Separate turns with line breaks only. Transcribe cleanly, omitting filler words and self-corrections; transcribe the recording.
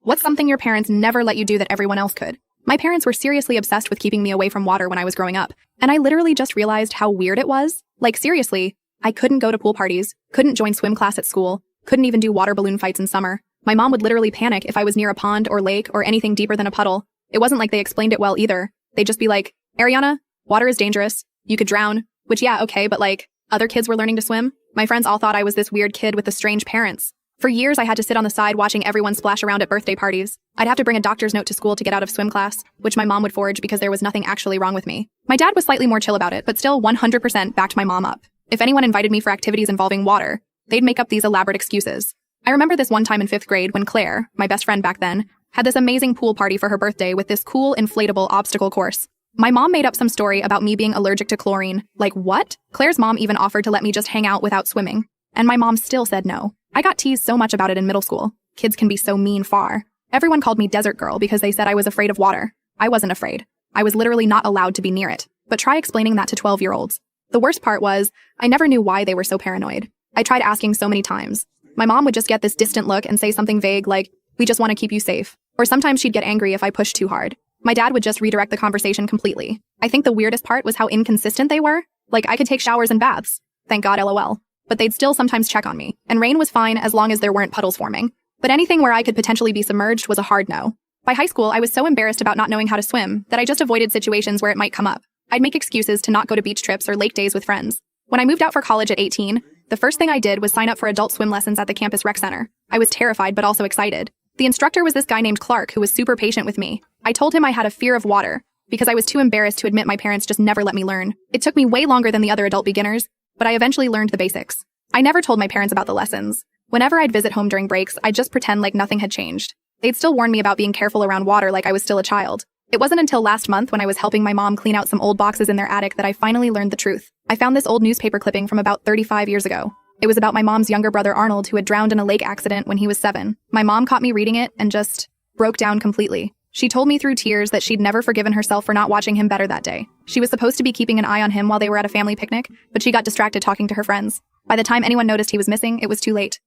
What's something your parents never let you do that everyone else could? My parents were seriously obsessed with keeping me away from water when I was growing up, and I literally just realized how weird it was. Like, seriously, I couldn't go to pool parties, couldn't join swim class at school, couldn't even do water balloon fights in summer. My mom would literally panic if I was near a pond or lake or anything deeper than a puddle. It wasn't like they explained it well either. They'd just be like, Ariana, water is dangerous. You could drown. Which, yeah, okay, but like, other kids were learning to swim. My friends all thought I was this weird kid with the strange parents. For years, I had to sit on the side watching everyone splash around at birthday parties. I'd have to bring a doctor's note to school to get out of swim class, which my mom would forge because there was nothing actually wrong with me. My dad was slightly more chill about it, but still 100% backed my mom up. If anyone invited me for activities involving water, they'd make up these elaborate excuses. I remember this one time in 5th grade when Claire, my best friend back then, had this amazing pool party for her birthday with this cool inflatable obstacle course. My mom made up some story about me being allergic to chlorine. Like, what? Claire's mom even offered to let me just hang out without swimming. And my mom still said no. I got teased so much about it in middle school. Kids can be so mean far. Everyone called me desert girl because they said I was afraid of water. I wasn't afraid. I was literally not allowed to be near it. But try explaining that to 12-year-olds. The worst part was, I never knew why they were so paranoid. I tried asking so many times. My mom would just get this distant look and say something vague like, we just want to keep you safe. Or sometimes she'd get angry if I pushed too hard. My dad would just redirect the conversation completely. I think the weirdest part was how inconsistent they were. Like, I could take showers and baths. Thank God, LOL. But they'd still sometimes check on me, and rain was fine as long as there weren't puddles forming. But anything where I could potentially be submerged was a hard no. By high school, I was so embarrassed about not knowing how to swim that I just avoided situations where it might come up. I'd make excuses to not go to beach trips or lake days with friends. When I moved out for college at 18, the first thing I did was sign up for adult swim lessons at the campus rec center. I was terrified but also excited. The instructor was this guy named Clark who was super patient with me. I told him I had a fear of water because I was too embarrassed to admit my parents just never let me learn. It took me way longer than the other adult beginners, but I eventually learned the basics. I never told my parents about the lessons. Whenever I'd visit home during breaks, I'd just pretend like nothing had changed. They'd still warn me about being careful around water like I was still a child. It wasn't until last month when I was helping my mom clean out some old boxes in their attic that I finally learned the truth. I found this old newspaper clipping from about 35 years ago. It was about my mom's younger brother Arnold, who had drowned in a lake accident when he was 7. My mom caught me reading it and just broke down completely. She told me through tears that she'd never forgiven herself for not watching him better that day. She was supposed to be keeping an eye on him while they were at a family picnic, but she got distracted talking to her friends. By the time anyone noticed he was missing, it was too late.